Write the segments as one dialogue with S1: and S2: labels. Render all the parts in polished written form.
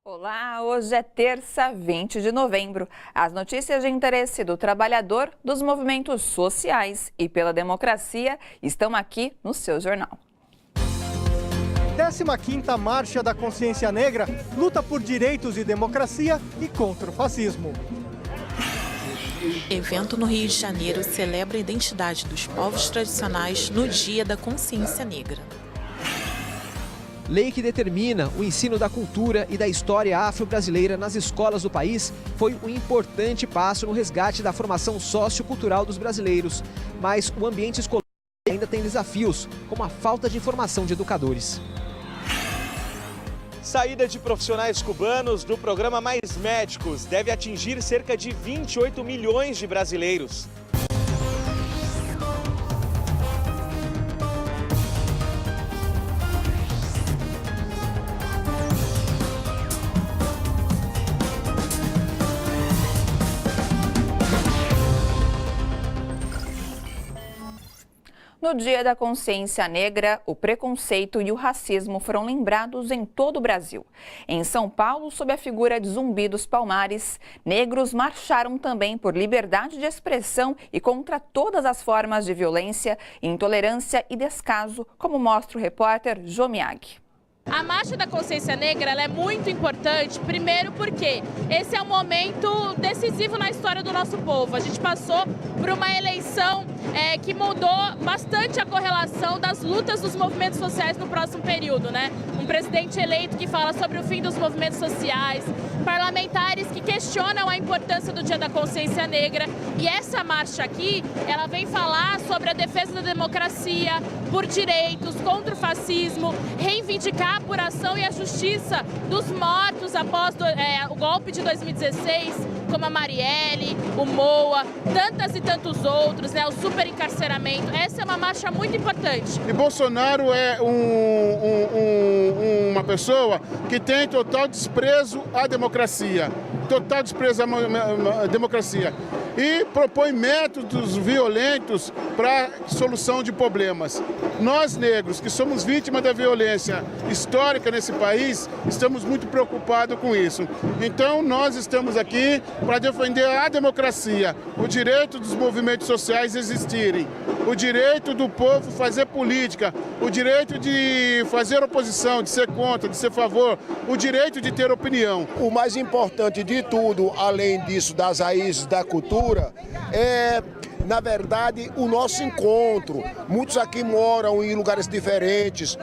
S1: Olá, hoje é terça, 20 de novembro. As notícias de interesse do trabalhador, dos movimentos sociais e pela democracia estão aqui no seu jornal.
S2: 15ª Marcha da Consciência Negra luta por direitos e democracia e contra o fascismo.
S3: Evento no Rio de Janeiro celebra a identidade dos povos tradicionais no Dia da Consciência Negra.
S4: Lei que determina o ensino da cultura e da história afro-brasileira nas escolas do país foi um importante passo no resgate da formação sociocultural dos brasileiros. Mas o ambiente escolar ainda tem desafios, como a falta de formação de educadores.
S5: Saída de profissionais cubanos do programa Mais Médicos deve atingir cerca de 28 milhões de brasileiros.
S1: No Dia da Consciência Negra, o preconceito e o racismo foram lembrados em todo o Brasil. Em São Paulo, sob a figura de Zumbi dos Palmares, negros marcharam também por liberdade de expressão e contra todas as formas de violência, intolerância e descaso, como mostra o repórter Jô Miyagi.
S6: A Marcha da Consciência Negra ela é muito importante, primeiro porque esse é um momento decisivo na história do nosso povo. A gente passou por uma eleição que mudou bastante a correlação das lutas dos movimentos sociais no próximo período, né? Um presidente eleito que fala sobre o fim dos movimentos sociais, parlamentares que questionam a importância do Dia da Consciência Negra. E essa marcha aqui, ela vem falar sobre a defesa da democracia, por direitos, contra o fascismo, reivindicar a apuração e a justiça dos mortos após o golpe de 2016, como a Marielle, o Moa, tantas e tantos outros, né, o superencarceramento. Essa é uma marcha muito importante.
S7: E Bolsonaro é uma pessoa que tem total desprezo à democracia, total desprezo à democracia. E propõe métodos violentos para solução de problemas. Nós, negros, que somos vítimas da violência histórica nesse país, estamos muito preocupados com isso. Então, nós estamos aqui para defender a democracia, o direito dos movimentos sociais existirem, o direito do povo fazer política, o direito de fazer oposição, de ser contra, de ser a favor, o direito de ter opinião.
S8: O mais importante de tudo, além disso, das raízes da cultura, é, na verdade, o nosso encontro. Muitos aqui moram em lugares diferentes,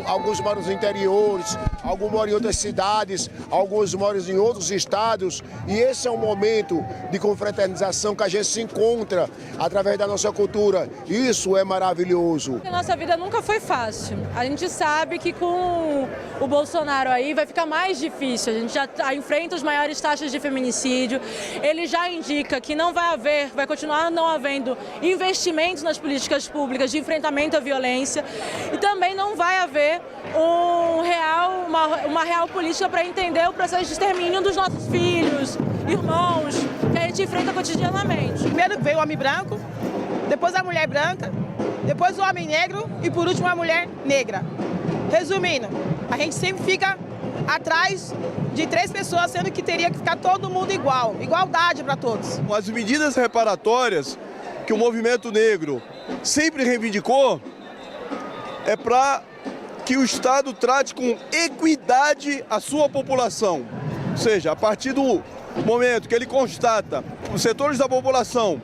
S8: alguns moram nos interiores, alguns moram em outras cidades, alguns moram em outros estados. E esse é um momento de confraternização que a gente se encontra através da nossa cultura. Isso é maravilhoso.
S9: A nossa vida nunca foi fácil. A gente sabe que com o Bolsonaro aí vai ficar mais difícil. A gente já enfrenta as maiores taxas de feminicídio. Ele já indica que não vai haver, vai continuar não havendo investimentos nas políticas de enfrentamento à violência e também não vai haver uma real política para entender o processo de extermínio dos nossos filhos, irmãos, que a gente enfrenta cotidianamente.
S10: Primeiro veio o homem branco, depois a mulher branca, depois o homem negro e por último a mulher negra. Resumindo, a gente sempre fica atrás de 3 pessoas, sendo que teria que ficar todo mundo igual, igualdade para todos.
S11: As medidas reparatórias que o movimento negro sempre reivindicou é para que o Estado trate com equidade a sua população. Ou seja, a partir do momento que ele constata os setores da população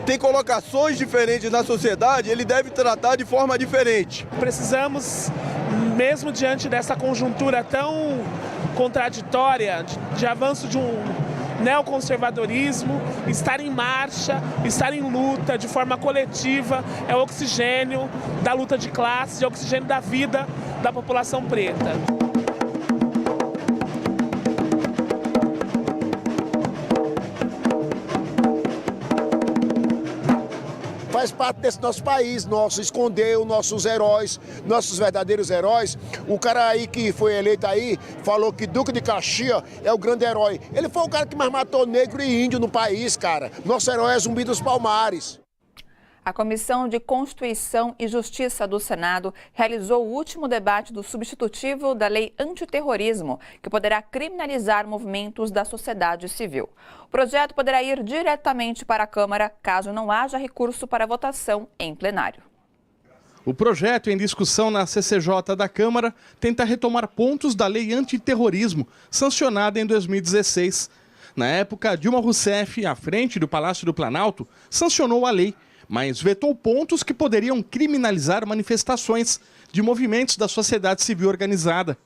S11: têm colocações diferentes na sociedade, ele deve tratar de forma diferente.
S12: Precisamos, mesmo diante dessa conjuntura tão contraditória, de avanço de um neoconservadorismo, estar em marcha, estar em luta de forma coletiva, é o oxigênio da luta de classes, é o oxigênio da vida da população preta.
S8: Faz parte desse nosso país, esconder os nossos heróis, nossos verdadeiros heróis. O cara aí que foi eleito aí, falou que Duque de Caxias é o grande herói. Ele foi o cara que mais matou negro e índio no país, cara. Nosso herói é Zumbi dos Palmares.
S1: A Comissão de Constituição e Justiça do Senado realizou o último debate do substitutivo da Lei Antiterrorismo, que poderá criminalizar movimentos da sociedade civil. O projeto poderá ir diretamente para a Câmara, caso não haja recurso para votação em plenário.
S13: O projeto em discussão na CCJ da Câmara tenta retomar pontos da Lei Antiterrorismo, sancionada em 2016. Na época, Dilma Rousseff, à frente do Palácio do Planalto, sancionou a lei, mas vetou pontos que poderiam criminalizar manifestações de movimentos da sociedade civil organizada.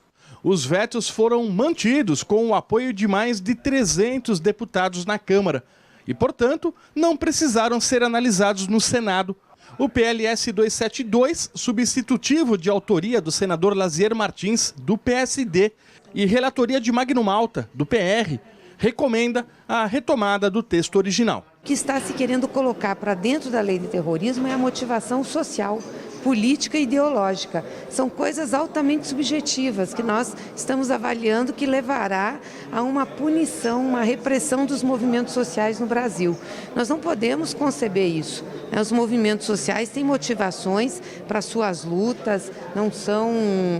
S13: Os vetos foram mantidos com o apoio de mais de 300 deputados na Câmara e, portanto, não precisaram ser analisados no Senado. O PLS 272, substitutivo de autoria do senador Lazier Martins, do PSD, e relatoria de Magno Malta, do PR, recomenda a retomada do texto original.
S14: O que está se querendo colocar para dentro da lei de terrorismo é a motivação social, política e ideológica. São coisas altamente subjetivas que nós estamos avaliando que levará a uma punição, uma repressão dos movimentos sociais no Brasil. Nós não podemos conceber isso. Os movimentos sociais têm motivações para suas lutas, não são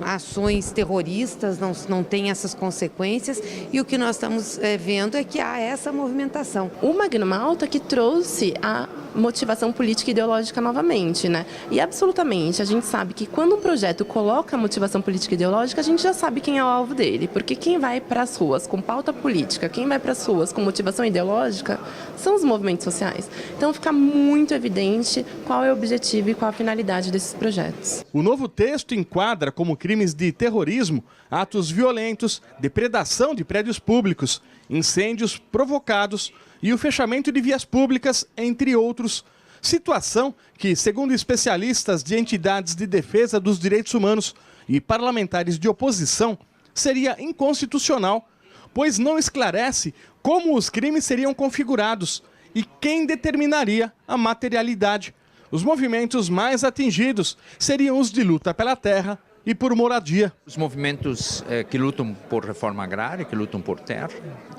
S14: ações terroristas, não têm essas consequências, e o que nós estamos vendo é que há essa movimentação.
S15: O Magno Malta que trouxe a motivação política e ideológica novamente, né? E absolutamente, a gente sabe que quando um projeto coloca a motivação política e ideológica, a gente já sabe quem é o alvo dele, porque quem vai para as ruas com pauta política, quem vai para as ruas com motivação ideológica, são os movimentos sociais. Então fica muito evidente qual é o objetivo e qual a finalidade desses projetos.
S13: O novo texto enquadra como crimes de terrorismo atos violentos, depredação de prédios públicos, incêndios provocados e o fechamento de vias públicas, entre outros. Situação que, segundo especialistas de entidades de defesa dos direitos humanos e parlamentares de oposição, seria inconstitucional, pois não esclarece como os crimes seriam configurados e quem determinaria a materialidade. Os movimentos mais atingidos seriam os de luta pela terra e por moradia.
S16: Os movimentos que lutam por reforma agrária, que lutam por terra,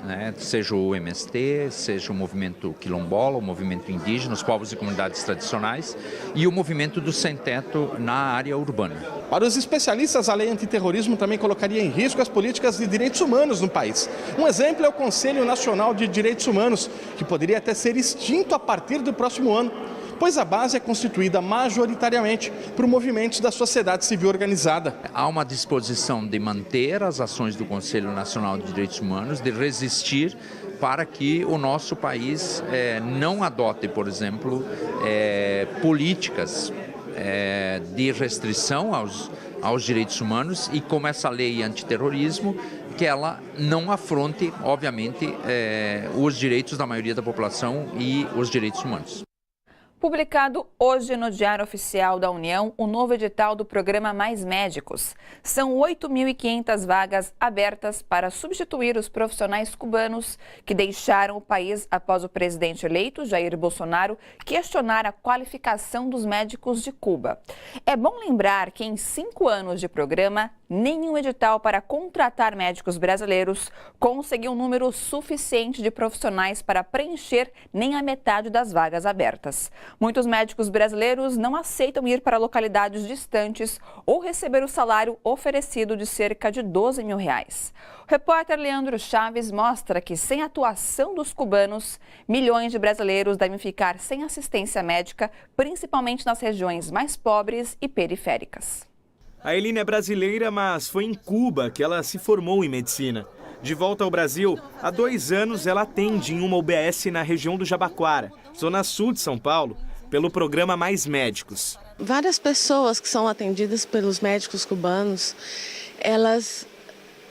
S16: né, seja o MST, seja o movimento quilombola, o movimento indígena, os povos e comunidades tradicionais e o movimento do sem-teto na área urbana.
S13: Para os especialistas, a lei antiterrorismo também colocaria em risco as políticas de direitos humanos no país. Um exemplo é o Conselho Nacional de Direitos Humanos, que poderia até ser extinto a partir do próximo ano, pois a base é constituída majoritariamente por movimentos da sociedade civil organizada.
S16: Há uma disposição de manter as ações do Conselho Nacional de Direitos Humanos, de resistir para que o nosso país não adote, por exemplo, políticas de restrição aos direitos humanos e como essa lei antiterrorismo, que ela não afronte, obviamente, os direitos da maioria da população e os direitos humanos.
S1: Publicado hoje no Diário Oficial da União, o novo edital do programa Mais Médicos. São 8.500 vagas abertas para substituir os profissionais cubanos que deixaram o país após o presidente eleito, Jair Bolsonaro, questionar a qualificação dos médicos de Cuba. É bom lembrar que em 5 anos de programa, nenhum edital para contratar médicos brasileiros conseguiu um número suficiente de profissionais para preencher nem a metade das vagas abertas. Muitos médicos brasileiros não aceitam ir para localidades distantes ou receber o salário oferecido de cerca de R$12 mil. O repórter Leandro Chaves mostra que, sem a atuação dos cubanos, milhões de brasileiros devem ficar sem assistência médica, principalmente nas regiões mais pobres e periféricas.
S17: A Eline é brasileira, mas foi em Cuba que ela se formou em medicina. De volta ao Brasil, há 2 anos ela atende em uma UBS na região do Jabaquara, zona sul de São Paulo, pelo programa Mais Médicos.
S18: Várias pessoas que são atendidas pelos médicos cubanos, elas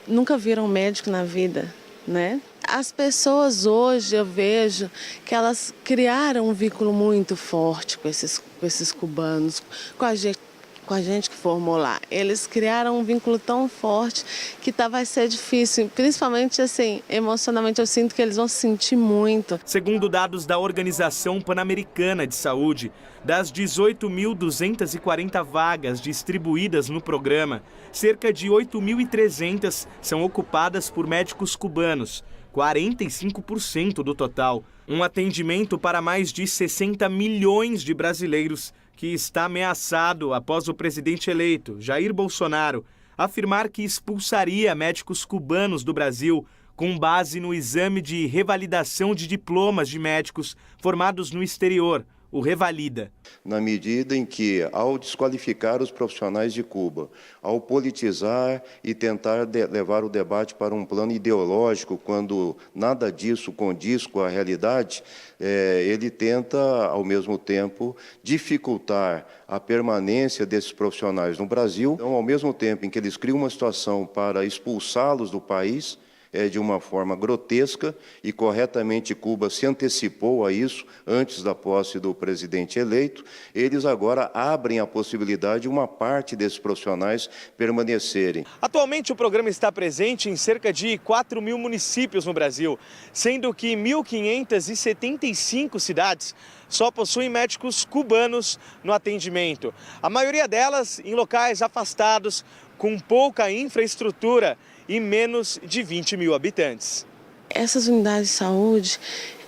S18: nunca viram médico na vida, né? As pessoas hoje, eu vejo que elas criaram um vínculo muito forte com esses cubanos, com a gente que formou lá. Eles criaram um vínculo tão forte que vai ser difícil, principalmente assim, emocionalmente eu sinto que eles vão se sentir muito.
S17: Segundo dados da Organização Pan-Americana de Saúde, das 18.240 vagas distribuídas no programa, cerca de 8.300 são ocupadas por médicos cubanos, 45% do total. Um atendimento para mais de 60 milhões de brasileiros que está ameaçado após o presidente eleito, Jair Bolsonaro, afirmar que expulsaria médicos cubanos do Brasil com base no exame de revalidação de diplomas de médicos formados no exterior, o Revalida.
S19: Na medida em que, ao desqualificar os profissionais de Cuba, ao politizar e tentar levar o debate para um plano ideológico, quando nada disso condiz com a realidade, ele tenta, ao mesmo tempo, dificultar a permanência desses profissionais no Brasil. Então, ao mesmo tempo em que eles criam uma situação para expulsá-los do país, de uma forma grotesca, e corretamente Cuba se antecipou a isso antes da posse do presidente eleito, eles agora abrem a possibilidade de uma parte desses profissionais permanecerem.
S17: Atualmente o programa está presente em cerca de 4 mil municípios no Brasil, sendo que 1.575 cidades só possuem médicos cubanos no atendimento. A maioria delas em locais afastados, com pouca infraestrutura e menos de 20 mil habitantes.
S18: Essas unidades de saúde,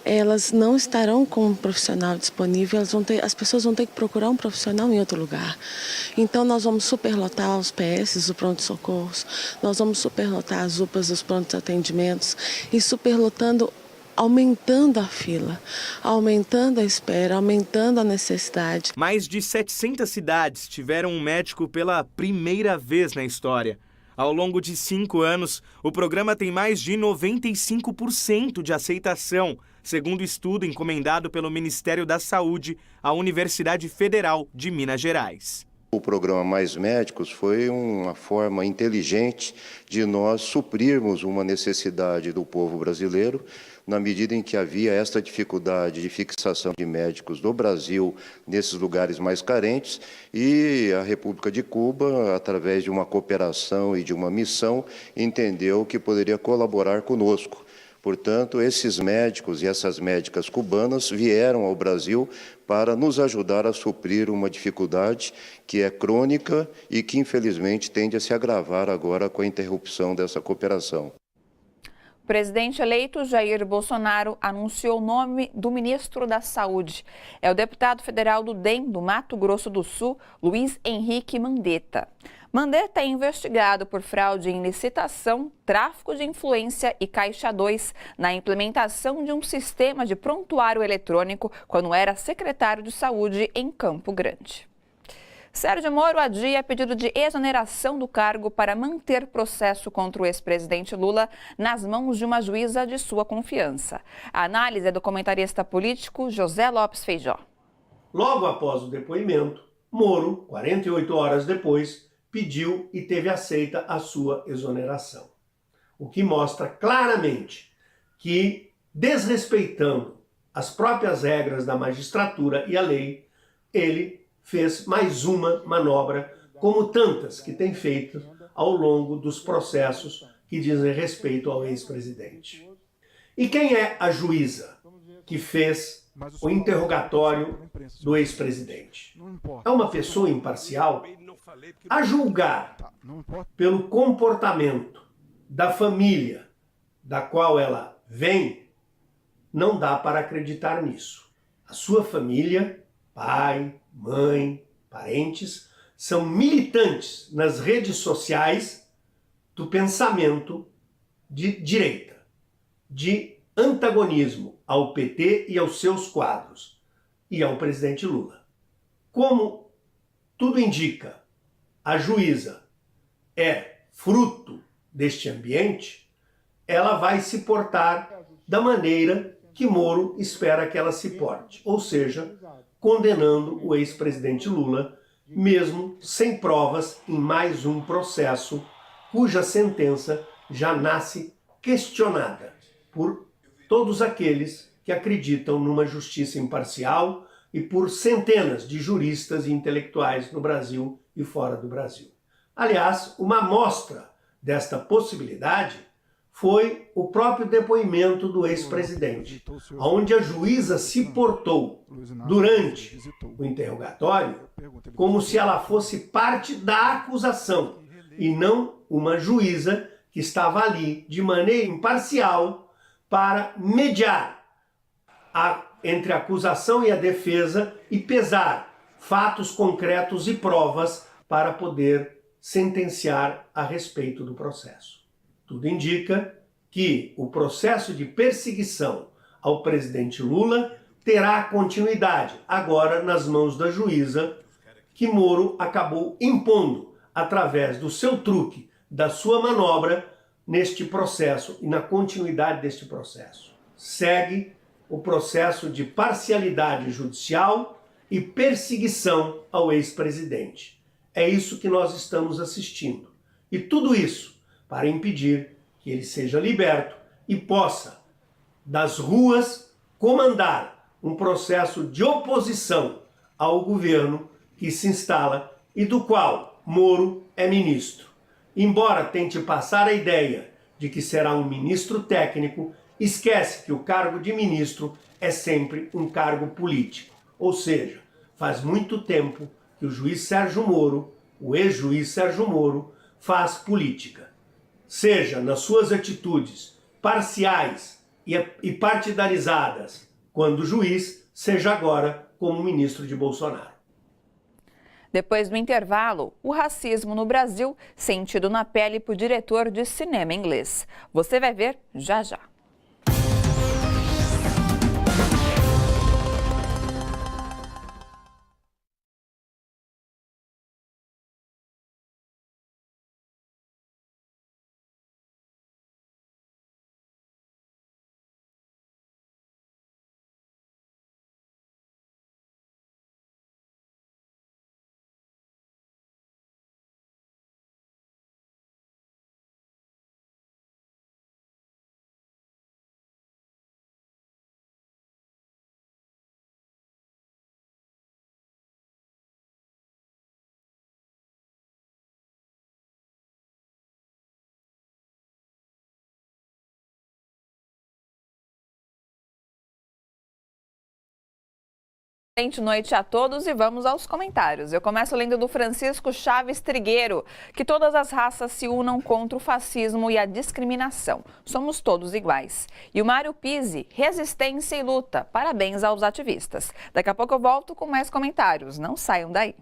S18: elas não estarão com um profissional disponível, as pessoas vão ter que procurar um profissional em outro lugar. Então nós vamos superlotar os PS, os pronto-socorros, nós vamos superlotar as UPAs dos prontos atendimentos e superlotando, aumentando a fila, aumentando a espera, aumentando a necessidade.
S17: Mais de 700 cidades tiveram um médico pela primeira vez na história. Ao longo de 5 anos, o programa tem mais de 95% de aceitação, segundo estudo encomendado pelo Ministério da Saúde à Universidade Federal de Minas Gerais.
S19: O programa Mais Médicos foi uma forma inteligente de nós suprirmos uma necessidade do povo brasileiro, na medida em que havia esta dificuldade de fixação de médicos do Brasil nesses lugares mais carentes, e a República de Cuba, através de uma cooperação e de uma missão, entendeu que poderia colaborar conosco. Portanto, esses médicos e essas médicas cubanas vieram ao Brasil para nos ajudar a suprir uma dificuldade que é crônica e que, infelizmente, tende a se agravar agora com a interrupção dessa cooperação.
S1: O presidente eleito Jair Bolsonaro anunciou o nome do ministro da Saúde. É o deputado federal do DEM do Mato Grosso do Sul, Luiz Henrique Mandetta. Mandetta é investigado por fraude em licitação, tráfico de influência e Caixa 2 na implementação de um sistema de prontuário eletrônico quando era secretário de Saúde em Campo Grande. Sérgio Moro adia pedido de exoneração do cargo para manter processo contra o ex-presidente Lula nas mãos de uma juíza de sua confiança. A análise é do comentarista político José Lopes Feijó.
S20: Logo após o depoimento, Moro, 48 horas depois, pediu e teve aceita a sua exoneração. O que mostra claramente que, desrespeitando as próprias regras da magistratura e a lei, ele fez mais uma manobra, como tantas que tem feito ao longo dos processos que dizem respeito ao ex-presidente. E quem é a juíza que fez o interrogatório do ex-presidente? É uma pessoa imparcial? A julgar pelo comportamento da família da qual ela vem, não dá para acreditar nisso. A sua família, pai, mãe, parentes, são militantes nas redes sociais do pensamento de direita, de antagonismo ao PT e aos seus quadros, e ao presidente Lula. Como tudo indica, a juíza é fruto deste ambiente, ela vai se portar da maneira que Moro espera que ela se porte, ou seja, condenando o ex-presidente Lula, mesmo sem provas, em mais um processo cuja sentença já nasce questionada por todos aqueles que acreditam numa justiça imparcial e por centenas de juristas e intelectuais no Brasil e fora do Brasil. Aliás, uma amostra desta possibilidade foi o próprio depoimento do ex-presidente, onde a juíza se portou durante o interrogatório como se ela fosse parte da acusação e não uma juíza que estava ali de maneira imparcial para mediar entre a acusação e a defesa e pesar fatos concretos e provas para poder sentenciar a respeito do processo. Tudo indica que o processo de perseguição ao presidente Lula terá continuidade, agora nas mãos da juíza, que Moro acabou impondo através do seu truque, da sua manobra, neste processo e na continuidade deste processo. Segue o processo de parcialidade judicial e perseguição ao ex-presidente. É isso que nós estamos assistindo. E tudo isso para impedir que ele seja liberto e possa, das ruas, comandar um processo de oposição ao governo que se instala e do qual Moro é ministro. Embora tente passar a ideia de que será um ministro técnico, esquece que o cargo de ministro é sempre um cargo político. Ou seja, faz muito tempo que o juiz Sérgio Moro, o ex-juiz Sérgio Moro, faz política. Seja nas suas atitudes parciais e partidarizadas quando juiz, seja agora como ministro de Bolsonaro.
S1: Depois do intervalo, o racismo no Brasil sentido na pele por diretor de cinema inglês. Você vai ver já já. Excelente noite a todos e vamos aos comentários. Eu começo lendo do Francisco Chaves Trigueiro, que todas as raças se unam contra o fascismo e a discriminação. Somos todos iguais. E o Mário Pizzi, resistência e luta. Parabéns aos ativistas. Daqui a pouco eu volto com mais comentários. Não saiam daí.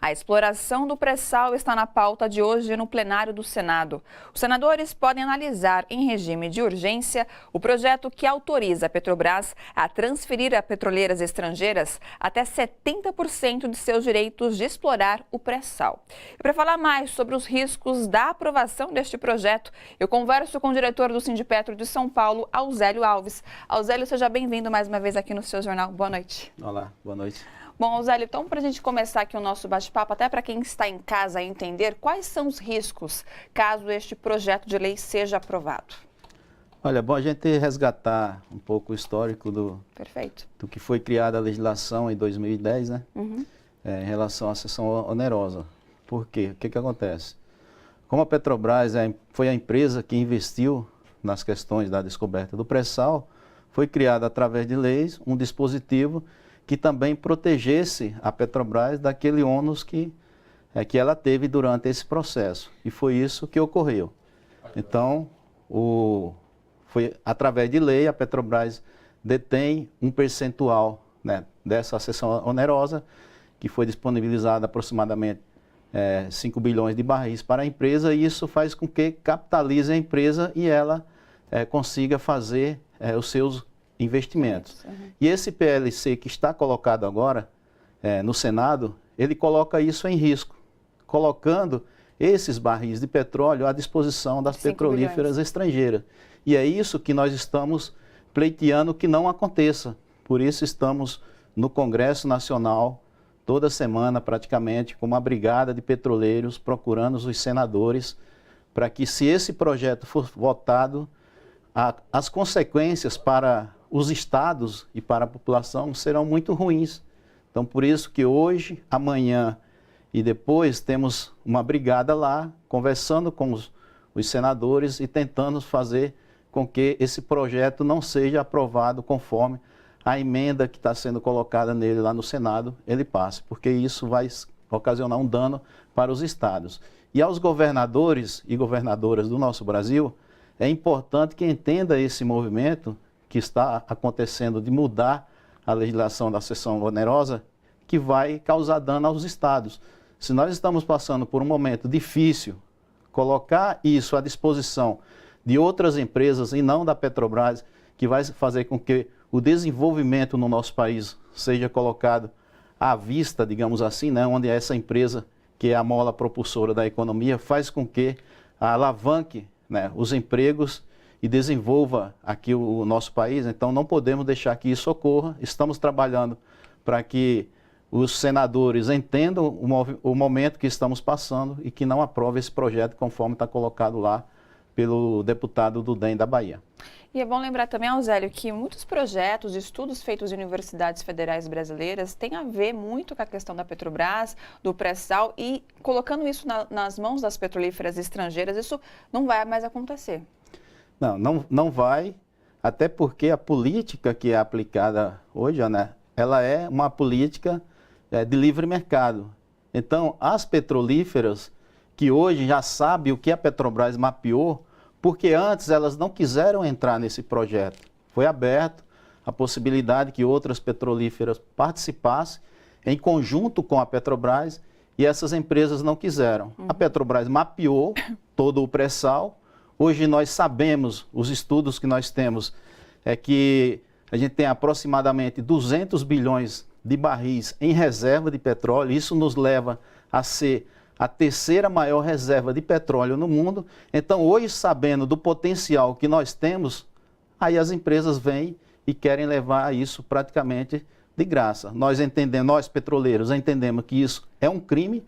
S1: A exploração do pré-sal está na pauta de hoje no plenário do Senado. Os senadores podem analisar em regime de urgência o projeto que autoriza a Petrobras a transferir a petroleiras estrangeiras até 70% de seus direitos de explorar o pré-sal. E para falar mais sobre os riscos da aprovação deste projeto, eu converso com o diretor do Sindipetro de São Paulo, Auzélio Alves. Auzélio, seja bem-vindo mais uma vez aqui no seu jornal. Boa noite.
S21: Olá, boa noite.
S1: Bom, Auzélio, então para a gente começar aqui o nosso bate-papo, até para quem está em casa entender, quais são os riscos caso este projeto de lei seja aprovado?
S21: Olha, bom a gente resgatar um pouco o histórico do que foi criada a legislação em 2010, né? Em relação à seção onerosa. Por quê? O que acontece? Como a Petrobras foi a empresa que investiu nas questões da descoberta do pré-sal, foi criada através de leis um dispositivo que também protegesse a Petrobras daquele ônus que ela teve durante esse processo. E foi isso que ocorreu. Então, foi através de lei, a Petrobras detém um percentual, né, dessa seção onerosa, que foi disponibilizada aproximadamente 5 bilhões de barris para a empresa, e isso faz com que capitalize a empresa e ela consiga fazer os seus investimentos. E esse PLC que está colocado agora no Senado, ele coloca isso em risco, colocando esses barris de petróleo à disposição das petrolíferas estrangeiras. E é isso que nós estamos pleiteando que não aconteça. Por isso estamos no Congresso Nacional toda semana praticamente com uma brigada de petroleiros procurando os senadores para que, se esse projeto for votado, as consequências para os estados e para a população serão muito ruins. Então, por isso que hoje, amanhã e depois temos uma brigada lá, conversando com os senadores e tentando fazer com que esse projeto não seja aprovado conforme a emenda que está sendo colocada nele lá no Senado, ele passe, porque isso vai ocasionar um dano para os estados. E aos governadores e governadoras do nosso Brasil, é importante que entenda esse movimento que está acontecendo de mudar a legislação da cessão onerosa, que vai causar dano aos estados. Se nós estamos passando por um momento difícil, colocar isso à disposição de outras empresas e não da Petrobras, que vai fazer com que o desenvolvimento no nosso país seja colocado à vista, digamos assim, né, onde essa empresa, que é a mola propulsora da economia, faz com que alavanque, né, os empregos e desenvolva aqui o nosso país. Então não podemos deixar que isso ocorra. Estamos trabalhando para que os senadores entendam o momento que estamos passando e que não aprovem esse projeto conforme está colocado lá pelo deputado do DEM da Bahia.
S1: E é bom lembrar também, Auzélio, que muitos projetos, estudos feitos em universidades federais brasileiras têm a ver muito com a questão da Petrobras, do pré-sal, e colocando isso nas mãos das petrolíferas estrangeiras, isso não vai mais acontecer.
S21: Não vai, até porque a política que é aplicada hoje, né, ela é uma política de livre mercado. Então, as petrolíferas que hoje já sabem o que a Petrobras mapeou, porque antes elas não quiseram entrar nesse projeto. Foi aberto a possibilidade que outras petrolíferas participassem em conjunto com a Petrobras e essas empresas não quiseram. A Petrobras mapeou todo o pré-sal. Hoje nós sabemos, os estudos que nós temos, é que a gente tem aproximadamente 200 bilhões de barris em reserva de petróleo. Isso nos leva a ser a terceira maior reserva de petróleo no mundo. Então, hoje, sabendo do potencial que nós temos, aí as empresas vêm e querem levar isso praticamente de graça. Nós petroleiros, entendemos que isso é um crime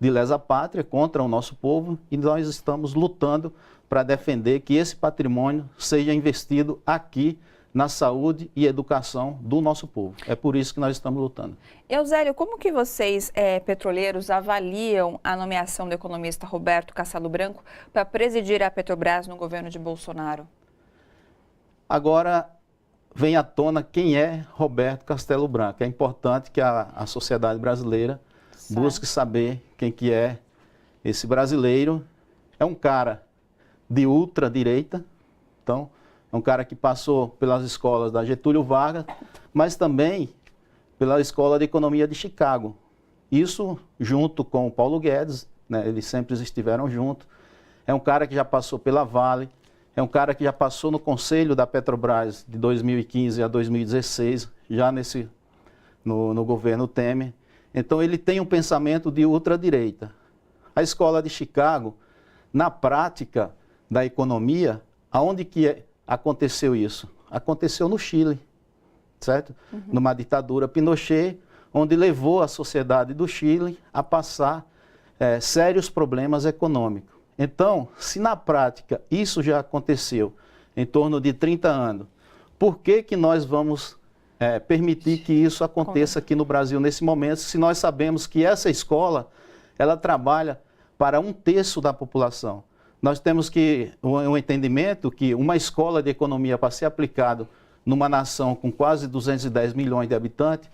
S21: de lesa pátria contra o nosso povo e nós estamos lutando para defender que esse patrimônio seja investido aqui na saúde e educação do nosso povo. É por isso que nós estamos lutando.
S1: Auzélio, como que vocês, petroleiros, avaliam a nomeação do economista Roberto Castelo Branco para presidir a Petrobras no governo de Bolsonaro?
S21: Agora vem à tona quem é Roberto Castelo Branco. É importante que a sociedade brasileira busque saber quem que é esse brasileiro. É um cara de ultradireita, então é um cara que passou pelas escolas da Getúlio Vargas, mas também pela Escola de Economia de Chicago. Isso junto com o Paulo Guedes, né, eles sempre estiveram juntos. É um cara que já passou pela Vale, é um cara que já passou no Conselho da Petrobras de 2015 a 2016, já no governo Temer. Então ele tem um pensamento de ultradireita. A Escola de Chicago, na prática da economia, aonde que aconteceu isso? Aconteceu no Chile, certo? Numa ditadura Pinochet, onde levou a sociedade do Chile a passar sérios problemas econômicos. Então, se na prática isso já aconteceu em torno de 30 anos, por que que nós vamos permitir que isso aconteça aqui no Brasil nesse momento, se nós sabemos que essa escola, ela trabalha para 1/3 da população? Nós temos um entendimento que uma escola de economia, para ser aplicado numa nação com quase 210 milhões de habitantes,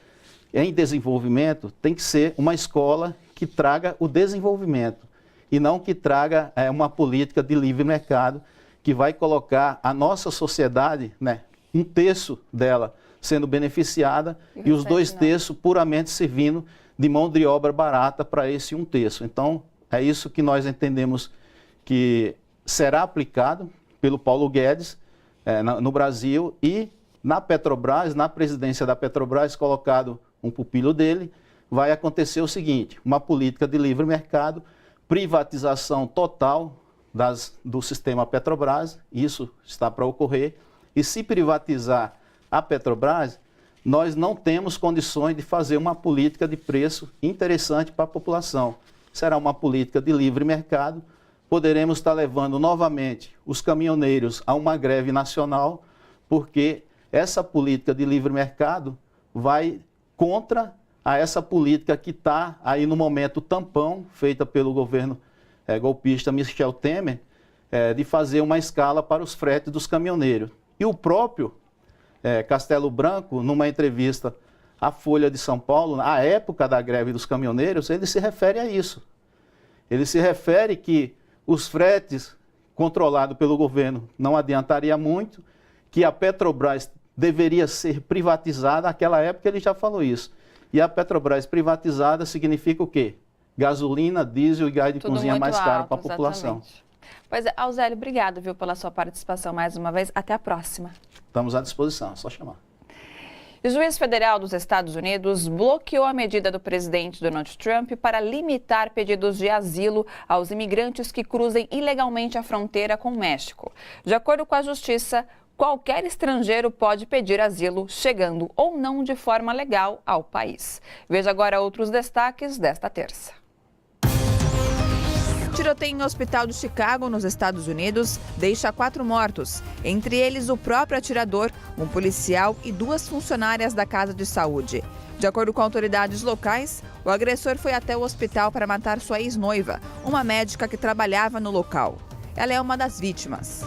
S21: em desenvolvimento, tem que ser uma escola que traga o desenvolvimento e não que traga uma política de livre mercado que vai colocar a nossa sociedade, né, 1/3 dela sendo beneficiada e os 2/3 puramente servindo de mão de obra barata para esse 1/3. Então, é isso que nós entendemos que será aplicado pelo Paulo Guedes no Brasil e na Petrobras, na presidência da Petrobras, colocado um pupilo dele, vai acontecer o seguinte: uma política de livre mercado, privatização total do sistema Petrobras, isso está para ocorrer, e se privatizar a Petrobras, nós não temos condições de fazer uma política de preço interessante para a população. Será uma política de livre mercado, poderemos estar levando novamente os caminhoneiros a uma greve nacional, porque essa política de livre mercado vai contra essa política que está aí no momento tampão, feita pelo governo golpista Michel Temer, de fazer uma escala para os fretes dos caminhoneiros. E o próprio Castelo Branco, numa entrevista à Folha de São Paulo, à época da greve dos caminhoneiros, ele se refere a isso. Ele se refere que os fretes controlados pelo governo não adiantaria muito, que a Petrobras deveria ser privatizada. Naquela época ele já falou isso. E a Petrobras privatizada significa o quê? Gasolina, diesel e gás de cozinha mais caro para a população.
S1: Pois é, Auzélio, obrigado, viu, pela sua participação mais uma vez. Até a próxima.
S21: Estamos à disposição, é só chamar.
S1: O juiz federal dos Estados Unidos bloqueou a medida do presidente Donald Trump para limitar pedidos de asilo aos imigrantes que cruzem ilegalmente a fronteira com o México. De acordo com a justiça, qualquer estrangeiro pode pedir asilo, chegando ou não de forma legal ao país. Veja agora outros destaques desta terça. Tiroteio em um hospital de Chicago, nos Estados Unidos, deixa 4 mortos, entre eles o próprio atirador, um policial e 2 funcionárias da casa de saúde. De acordo com autoridades locais, o agressor foi até o hospital para matar sua ex-noiva, uma médica que trabalhava no local. Ela é uma das vítimas.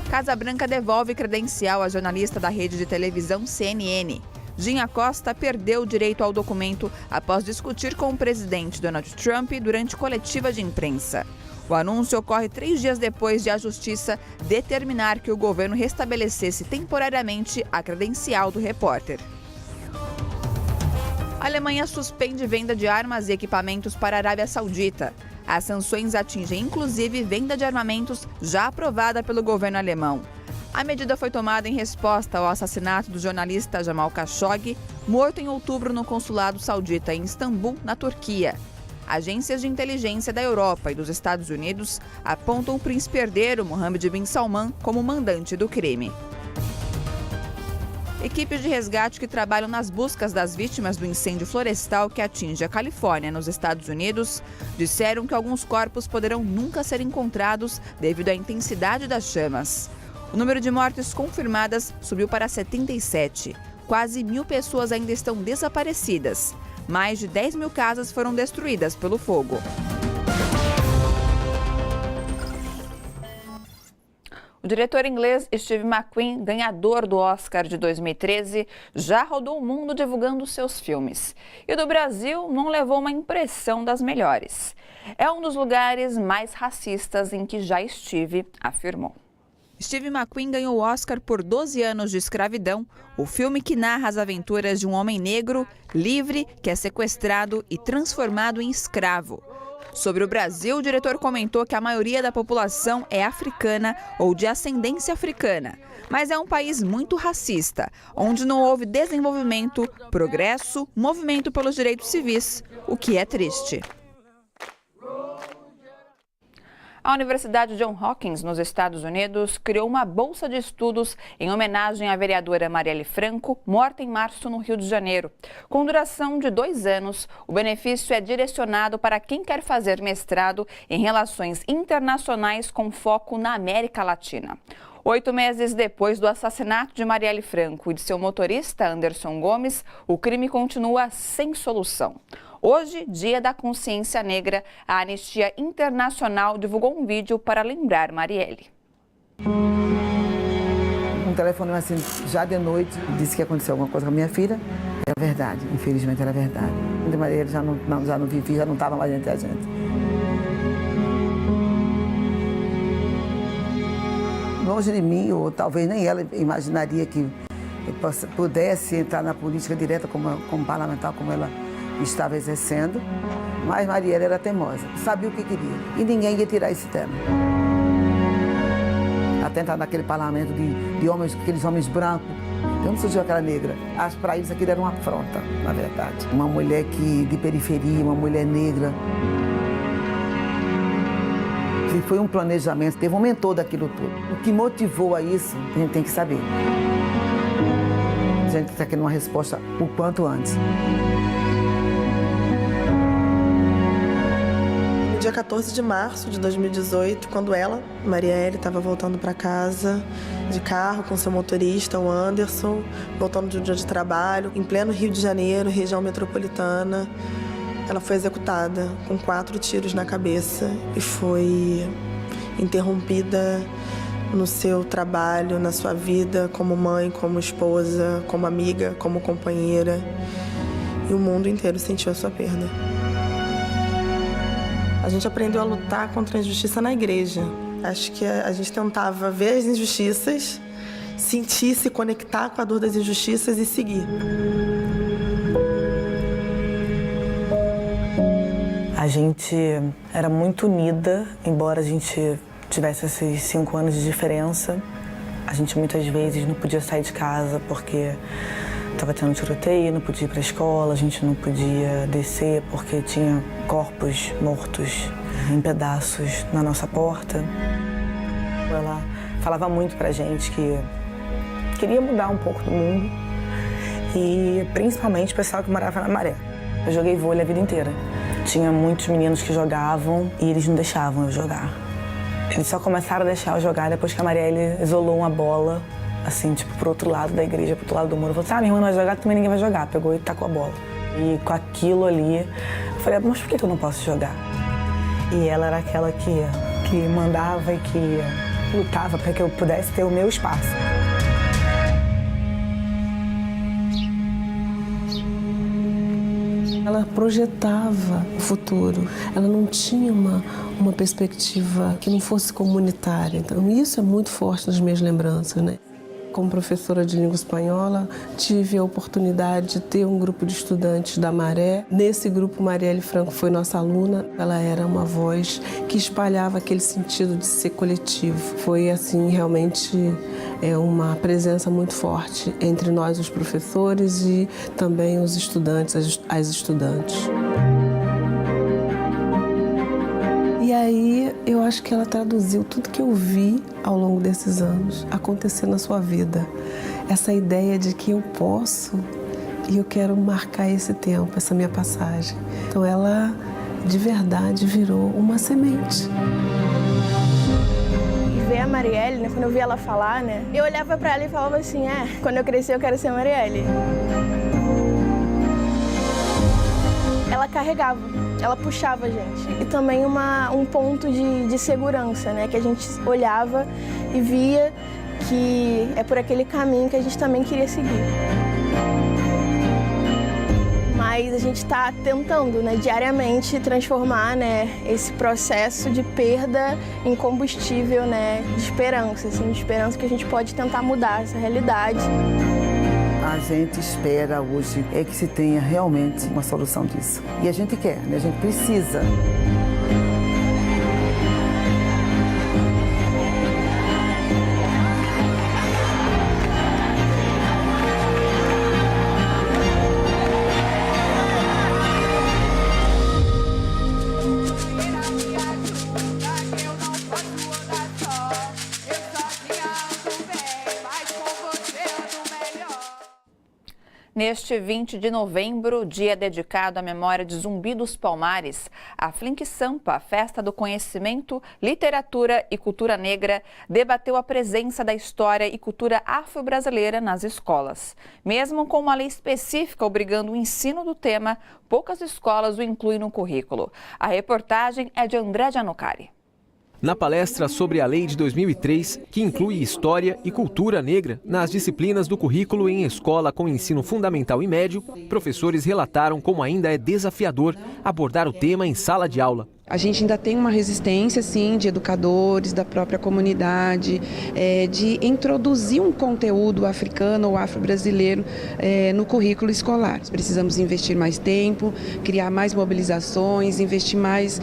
S1: Casa Branca devolve credencial à jornalista da rede de televisão CNN. Ginha Costa perdeu o direito ao documento após discutir com o presidente Donald Trump durante coletiva de imprensa. O anúncio ocorre 3 dias depois de a Justiça determinar que o governo restabelecesse temporariamente a credencial do repórter. A Alemanha suspende venda de armas e equipamentos para a Arábia Saudita. As sanções atingem inclusive venda de armamentos já aprovada pelo governo alemão. A medida foi tomada em resposta ao assassinato do jornalista Jamal Khashoggi, morto em outubro no consulado saudita em Istambul, na Turquia. Agências de inteligência da Europa e dos Estados Unidos apontam o príncipe herdeiro Mohammed bin Salman como mandante do crime. Equipes de resgate que trabalham nas buscas das vítimas do incêndio florestal que atinge a Califórnia, nos Estados Unidos, disseram que alguns corpos poderão nunca ser encontrados devido à intensidade das chamas. O número de mortes confirmadas subiu para 77. Quase 1.000 pessoas ainda estão desaparecidas. Mais de 10 mil casas foram destruídas pelo fogo. O diretor inglês Steve McQueen, ganhador do Oscar de 2013, já rodou o mundo divulgando seus filmes. E do Brasil não levou uma impressão das melhores. É um dos lugares mais racistas em que já estive, afirmou. Steve McQueen ganhou o Oscar por 12 anos de escravidão, o filme que narra as aventuras de um homem negro, livre, que é sequestrado e transformado em escravo. Sobre o Brasil, o diretor comentou que a maioria da população é africana ou de ascendência africana, mas é um país muito racista, onde não houve desenvolvimento, progresso, movimento pelos direitos civis, o que é triste. A Universidade Johns Hopkins, nos Estados Unidos, criou uma bolsa de estudos em homenagem à vereadora Marielle Franco, morta em março no Rio de Janeiro. Com duração de 2 anos, o benefício é direcionado para quem quer fazer mestrado em relações internacionais com foco na América Latina. 8 meses depois do assassinato de Marielle Franco e de seu motorista Anderson Gomes, o crime continua sem solução. Hoje, Dia da Consciência Negra, a Anistia Internacional divulgou um vídeo para lembrar Marielle.
S2: Um telefonema assim, já de noite, disse que aconteceu alguma coisa com a minha filha. É verdade, infelizmente era verdade. De Marielle já não vivia, já não estava mais entre a gente. Longe de mim, ou talvez nem ela imaginaria que eu pudesse entrar na política direta como parlamentar, como ela estava exercendo, mas Marielle era teimosa, sabia o que queria e ninguém ia tirar esse tema. Até entrar naquele parlamento de homens, aqueles homens brancos, de onde surgiu aquela negra? Para eles aquilo era uma afronta, na verdade. Uma mulher de periferia, uma mulher negra. E foi um planejamento, teve um mentor daquilo tudo. O que motivou a isso, a gente tem que saber. gente está querendo uma resposta o quanto antes.
S3: No dia 14 de março de 2018, quando ela, Marielle, estava voltando para casa de carro com seu motorista, o Anderson, voltando de um dia de trabalho, em pleno Rio de Janeiro, região metropolitana, ela foi executada com 4 tiros na cabeça e foi interrompida no seu trabalho, na sua vida, como mãe, como esposa, como amiga, como companheira. E o mundo inteiro sentiu a sua perda. A gente aprendeu a lutar contra a injustiça na igreja. Acho que a gente tentava ver as injustiças, sentir, se conectar com a dor das injustiças e seguir.
S22: A gente era muito unida, embora a gente tivesse esses 5 anos de diferença. A gente muitas vezes não podia sair de casa porque estava tendo tiroteio, não podia ir para a escola, a gente não podia descer porque tinha corpos mortos em pedaços na nossa porta. Ela falava muito pra gente que queria mudar um pouco do mundo e principalmente o pessoal que morava na Maré. Eu joguei vôlei a vida inteira. Tinha muitos meninos que jogavam e eles não deixavam eu jogar. Eles só começaram a deixar eu jogar depois que a Marielle isolou uma bola, assim, tipo, pro outro lado da igreja, pro outro lado do muro. Falou assim, minha irmã não vai jogar, também ninguém vai jogar. Pegou e tacou a bola. E com aquilo ali, eu falei, mas por que eu não posso jogar? E ela era aquela que mandava e que lutava para que eu pudesse ter o meu espaço.
S3: Ela projetava o futuro, ela não tinha uma perspectiva que não fosse comunitária. Então isso é muito forte nas minhas lembranças, né? Como professora de língua espanhola, tive a oportunidade de ter um grupo de estudantes da Maré. Nesse grupo, Marielle Franco foi nossa aluna. Ela era uma voz que espalhava aquele sentido de ser coletivo. Foi, assim, realmente uma presença muito forte entre nós, os professores, e também os estudantes, as estudantes. E aí, eu acho que ela traduziu tudo que eu vi ao longo desses anos acontecer na sua vida. Essa ideia de que eu posso e eu quero marcar esse tempo, essa minha passagem. Então ela, de verdade, virou uma semente.
S23: E ver a Marielle, né, quando eu vi ela falar, né, eu olhava pra ela e falava assim, quando eu crescer eu quero ser a Marielle. Ela carregava, ela puxava a gente. E também um ponto de segurança, né? Que a gente olhava e via que é por aquele caminho que a gente também queria seguir. Mas a gente está tentando, né, diariamente transformar, né, esse processo de perda em combustível, né, de esperança, assim, de esperança que a gente pode tentar mudar essa realidade.
S2: A gente espera hoje que se tenha realmente uma solução disso. E a gente quer, né? A gente precisa.
S1: Neste 20 de novembro, dia dedicado à memória de Zumbi dos Palmares, a Flink Sampa, a Festa do Conhecimento, Literatura e Cultura Negra, debateu a presença da história e cultura afro-brasileira nas escolas. Mesmo com uma lei específica obrigando o ensino do tema, poucas escolas o incluem no currículo. A reportagem é de André Giannucari.
S4: Na palestra sobre a lei de 2003, que inclui história e cultura negra nas disciplinas do currículo em escola com ensino fundamental e médio, professores relataram como ainda é desafiador abordar o tema em sala de aula.
S24: A gente ainda tem uma resistência, sim, de educadores, da própria comunidade, de introduzir um conteúdo africano ou afro-brasileiro no currículo escolar. Precisamos investir mais tempo, criar mais mobilizações, investir mais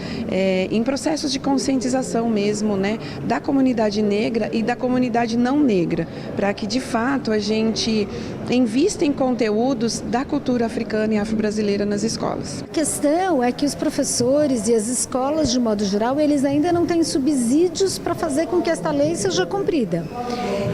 S24: em processos de conscientização mesmo, né, da comunidade negra e da comunidade não negra, para que, de fato, a gente invista em conteúdos da cultura africana e afro-brasileira nas escolas.
S25: A questão é que os professores e as escolas
S5: escolas, de modo geral, eles ainda não têm subsídios para fazer com que esta lei seja cumprida.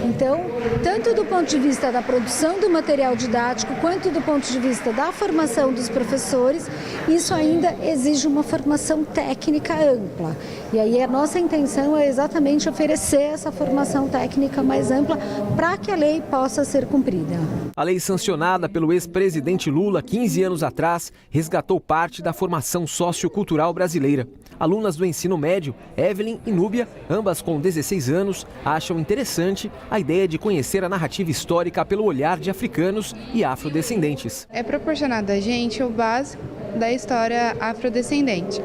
S5: Então, tanto do ponto de vista da produção do material didático, quanto do ponto de vista da formação dos professores, isso ainda exige uma formação técnica ampla. E aí a nossa intenção é exatamente oferecer essa formação técnica mais ampla para que a lei possa ser cumprida.
S6: A lei sancionada pelo ex-presidente Lula 15 anos atrás resgatou parte da formação sociocultural brasileira. Alunas do ensino médio, Evelyn e Núbia, ambas com 16 anos, acham interessante a ideia de conhecer a narrativa histórica pelo olhar de africanos e afrodescendentes.
S7: É proporcionado a gente o básico da história afrodescendente.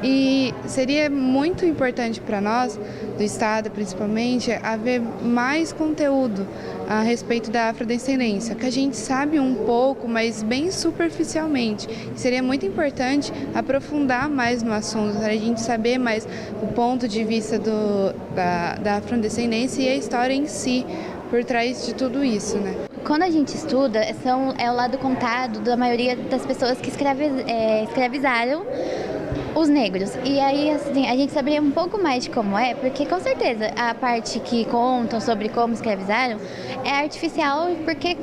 S7: E seria muito importante para nós, do Estado principalmente, haver mais conteúdo a respeito da afrodescendência, que a gente sabe um pouco, mas bem superficialmente. Seria muito importante aprofundar mais no assunto, a gente saber mais o ponto de vista da afrodescendência e a história em si, por trás de tudo isso, né?
S9: Quando a gente estuda, é o lado contado da maioria das pessoas que escravizaram os negros. E aí, assim, a gente saberia um pouco mais de como é, porque com certeza a parte que contam sobre como escravizaram é artificial, porque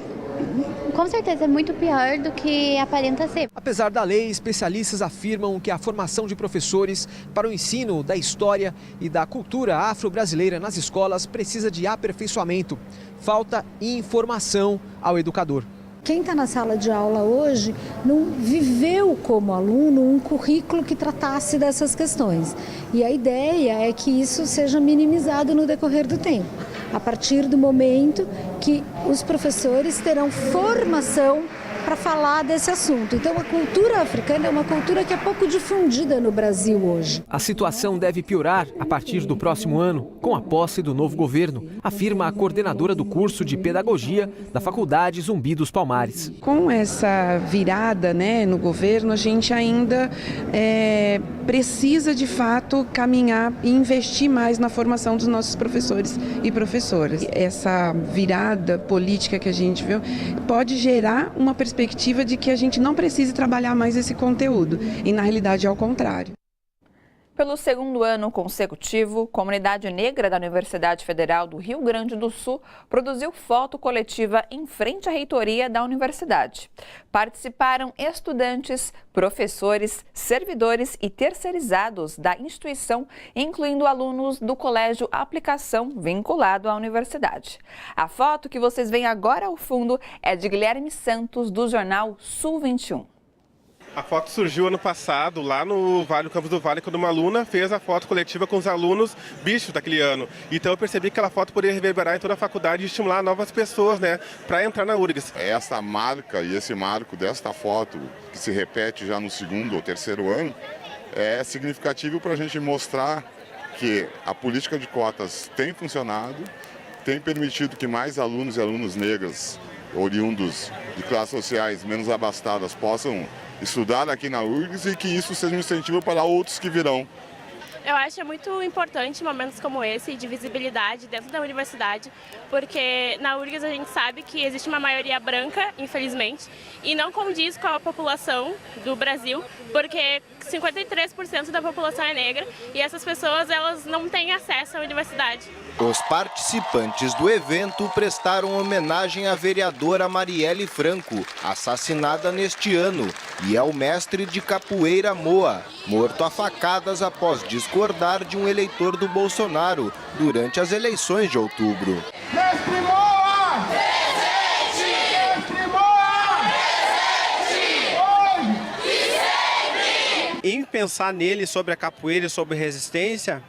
S9: com certeza é muito pior do que aparenta ser.
S6: Apesar da lei, especialistas afirmam que a formação de professores para o ensino da história e da cultura afro-brasileira nas escolas precisa de aperfeiçoamento. Falta informação ao educador.
S5: Quem está na sala de aula hoje não viveu como aluno um currículo que tratasse dessas questões. E a ideia é que isso seja minimizado no decorrer do tempo, a partir do momento que os professores terão formação para falar desse assunto. Então, a cultura africana é uma cultura que é pouco difundida no Brasil hoje.
S6: A situação deve piorar a partir do próximo ano, com a posse do novo governo, afirma a coordenadora do curso de Pedagogia da Faculdade Zumbi dos Palmares.
S24: Com essa virada, no governo, a gente ainda precisa, de fato, caminhar e investir mais na formação dos nossos professores e professoras. Essa virada política que a gente viu pode gerar uma perspectiva de que a gente não precise trabalhar mais esse conteúdo, e na realidade é ao contrário.
S1: Pelo segundo ano consecutivo, Comunidade Negra da Universidade Federal do Rio Grande do Sul produziu foto coletiva em frente à reitoria da universidade. Participaram estudantes, professores, servidores e terceirizados da instituição, incluindo alunos do Colégio Aplicação vinculado à universidade. A foto que vocês veem agora ao fundo é de Guilherme Santos, do jornal Sul 21.
S25: A foto surgiu ano passado, lá no Campus do Vale, quando uma aluna fez a foto coletiva com os alunos bichos daquele ano. Então eu percebi que aquela foto poderia reverberar em toda a faculdade e estimular novas pessoas, para entrar na URGS.
S26: Essa marca e esse marco desta foto, que se repete já no segundo ou terceiro ano, é significativo para a gente mostrar que a política de cotas tem funcionado, tem permitido que mais alunos e alunas negras, oriundos de classes sociais menos abastadas, possam estudar aqui na URGS e que isso seja um incentivo para outros que virão.
S27: Eu acho muito importante momentos como esse de visibilidade dentro da universidade, porque na URGS a gente sabe que existe uma maioria branca, infelizmente, e não condiz com a população do Brasil, porque 53% da população é negra e essas pessoas elas não têm acesso à universidade.
S28: Os participantes do evento prestaram homenagem à vereadora Marielle Franco, assassinada neste ano, e ao mestre de capoeira Moa, morto a facadas após discordar de um eleitor do Bolsonaro durante as eleições de outubro.
S29: Mestre Moa! Presente! Mestre Moa! Presente! Hoje e sempre!
S30: Em pensar nele sobre a capoeira e sobre resistência,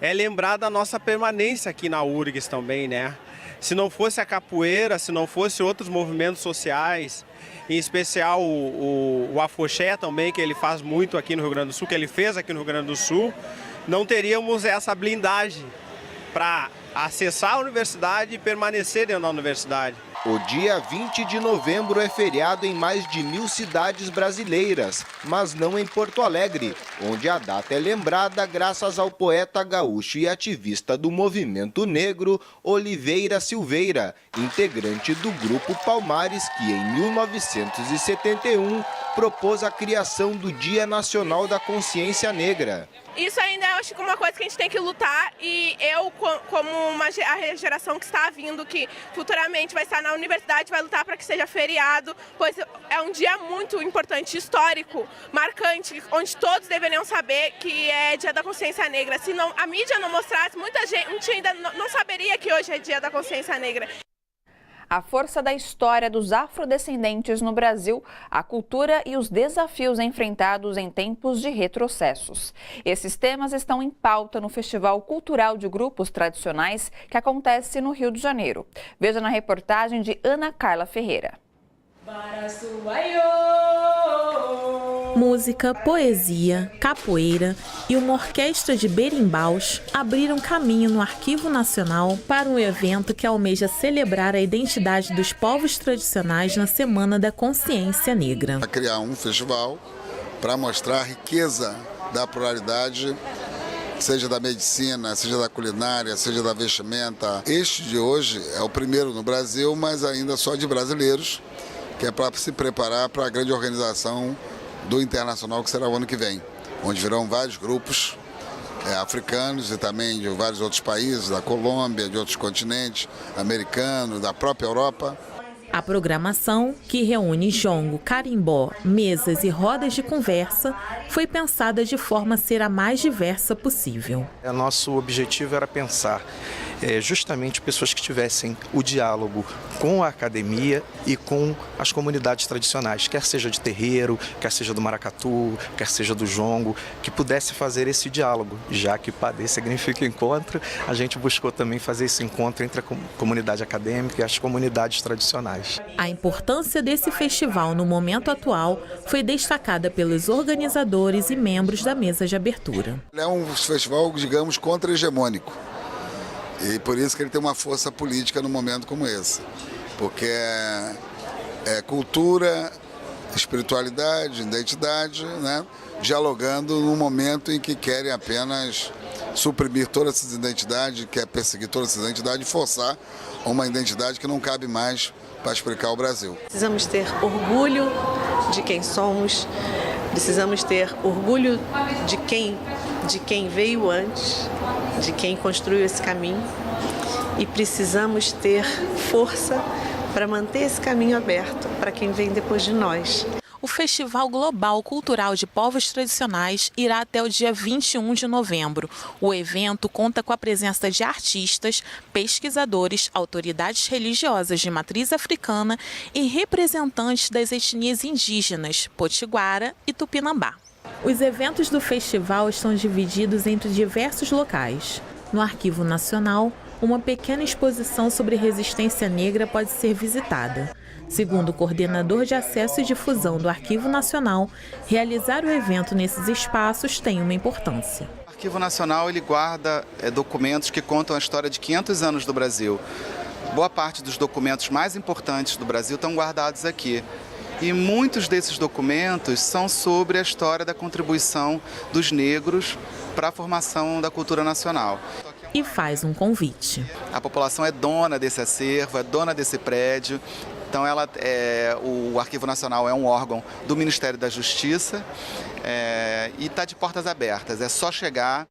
S30: é lembrar da nossa permanência aqui na URGS também, Se não fosse a capoeira, se não fosse outros movimentos sociais, em especial o afoxé também, que ele faz muito aqui no Rio Grande do Sul, que ele fez aqui no Rio Grande do Sul, não teríamos essa blindagem para acessar a universidade e permanecer dentro da universidade.
S28: O dia 20 de novembro é feriado em mais de 1000 cidades brasileiras, mas não em Porto Alegre, onde a data é lembrada graças ao poeta gaúcho e ativista do movimento negro, Oliveira Silveira, integrante do Grupo Palmares, que em 1971 propôs a criação do Dia Nacional da Consciência Negra.
S8: Isso ainda eu acho que é uma coisa que a gente tem que lutar, e eu, como a geração que está vindo, que futuramente vai estar na universidade, vai lutar para que seja feriado, pois é um dia muito importante, histórico, marcante, onde todos deveriam saber que é Dia da Consciência Negra. Se não, a mídia não mostrasse, muita gente ainda não saberia que hoje é Dia da Consciência Negra.
S1: A força da história dos afrodescendentes no Brasil, a cultura e os desafios enfrentados em tempos de retrocessos. Esses temas estão em pauta no Festival Cultural de Grupos Tradicionais, que acontece no Rio de Janeiro. Veja na reportagem de Ana Carla Ferreira.
S10: Música, poesia, capoeira e uma orquestra de berimbaus abriram caminho no Arquivo Nacional para um evento que almeja celebrar a identidade dos povos tradicionais na Semana da Consciência Negra.
S11: Criar um festival para mostrar a riqueza da pluralidade, seja da medicina, seja da culinária, seja da vestimenta. Este de hoje é o primeiro no Brasil, mas ainda só de brasileiros, que é para se preparar para a grande organização do Internacional, que será o ano que vem, onde virão vários grupos africanos e também de vários outros países, da Colômbia, de outros continentes, americanos, da própria Europa.
S10: A programação, que reúne jongo, carimbó, mesas e rodas de conversa, foi pensada de forma a ser a mais diversa possível.
S12: Nosso objetivo era pensar justamente pessoas que tivessem o diálogo com a academia e com as comunidades tradicionais, quer seja de terreiro, quer seja do maracatu, quer seja do jongo, que pudesse fazer esse diálogo. Já que PADE significa encontro, a gente buscou também fazer esse encontro entre a comunidade acadêmica e as comunidades tradicionais.
S10: A importância desse festival no momento atual foi destacada pelos organizadores e membros da mesa de abertura.
S11: É um festival, digamos, contra-hegemônico. E por isso que ele tem uma força política num momento como esse. Porque é cultura, espiritualidade, identidade, né? Dialogando num momento em que querem apenas suprimir todas essas identidades, quer perseguir todas essas identidades e forçar uma identidade que não cabe mais para explicar o Brasil.
S3: Precisamos ter orgulho de quem somos, precisamos ter orgulho de quem veio antes, de quem construiu esse caminho, e precisamos ter força para manter esse caminho aberto para quem vem depois de nós.
S10: O Festival Global Cultural de Povos Tradicionais irá até o dia 21 de novembro. O evento conta com a presença de artistas, pesquisadores, autoridades religiosas de matriz africana e representantes das etnias indígenas, Potiguara e Tupinambá. Os eventos do festival estão divididos entre diversos locais. No Arquivo Nacional, uma pequena exposição sobre resistência negra pode ser visitada. Segundo o coordenador de acesso e difusão do Arquivo Nacional, realizar o evento nesses espaços tem uma importância.
S13: O Arquivo Nacional ele guarda documentos que contam a história de 500 anos do Brasil. Boa parte dos documentos mais importantes do Brasil estão guardados aqui. E muitos desses documentos são sobre a história da contribuição dos negros para a formação da cultura nacional.
S10: E faz um convite.
S13: A população é dona desse acervo, é dona desse prédio. Então, o Arquivo Nacional é um órgão do Ministério da Justiça e está de portas abertas, é só chegar.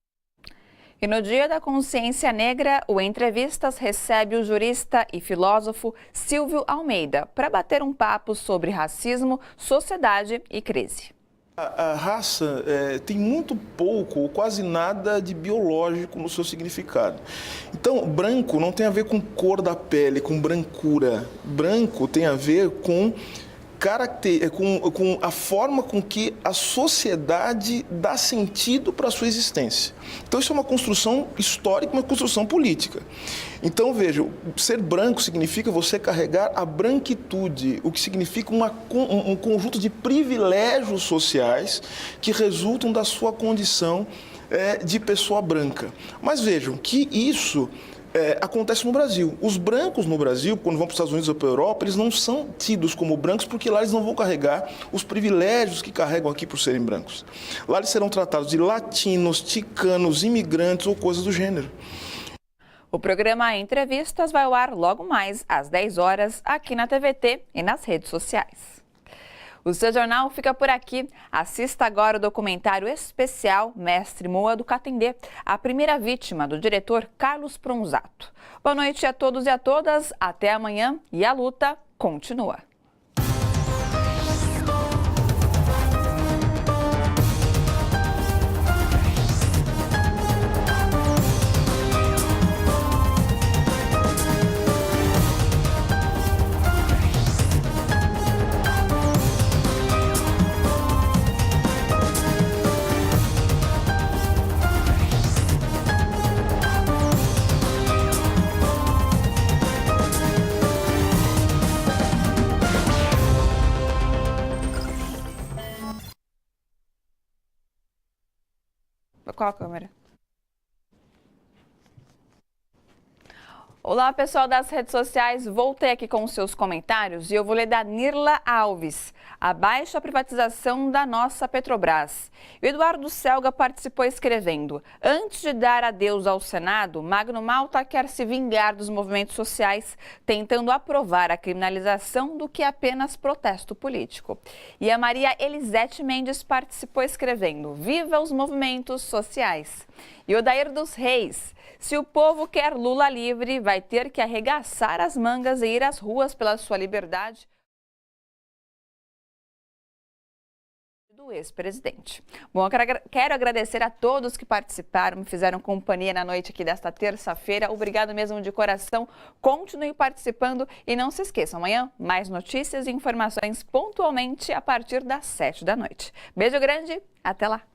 S1: E no Dia da Consciência Negra, o Entrevistas recebe o jurista e filósofo Silvio Almeida para bater um papo sobre racismo, sociedade e crise.
S14: A raça tem muito pouco ou quase nada de biológico no seu significado. Então, branco não tem a ver com cor da pele, com brancura. Branco tem a ver com a forma com que a sociedade dá sentido para a sua existência. Então, isso é uma construção histórica, uma construção política. Então, veja, ser branco significa você carregar a branquitude, o que significa um conjunto de privilégios sociais que resultam da sua condição de pessoa branca. Mas vejam que isso acontece no Brasil. Os brancos no Brasil, quando vão para os Estados Unidos ou para a Europa, eles não são tidos como brancos porque lá eles não vão carregar os privilégios que carregam aqui por serem brancos. Lá eles serão tratados de latinos, ticanos, imigrantes ou coisas do gênero.
S1: O programa Entrevistas vai ao ar logo mais às 10 horas aqui na TVT e nas redes sociais. O seu jornal fica por aqui. Assista agora o documentário especial Mestre Moa do Catendê, a primeira vítima do diretor Carlos Pronzato. Boa noite a todos e a todas. Até amanhã e a luta continua. Qual a câmera? Olá, pessoal das redes sociais. Voltei aqui com os seus comentários e eu vou ler da Nirla Alves. Abaixo a privatização da nossa Petrobras. O Eduardo Selga participou escrevendo: antes de dar adeus ao Senado, Magno Malta quer se vingar dos movimentos sociais, tentando aprovar a criminalização do que é apenas protesto político. E a Maria Elisete Mendes participou escrevendo: viva os movimentos sociais. E o Odair dos Reis: se o povo quer Lula livre, vai ter que arregaçar as mangas e ir às ruas pela sua liberdade. Do ex-presidente. Bom, eu quero agradecer a todos que participaram, me fizeram companhia na noite aqui desta terça-feira. Obrigado mesmo de coração. Continue participando e não se esqueçam, amanhã mais notícias e informações pontualmente a partir das 7 da noite. Beijo grande, até lá!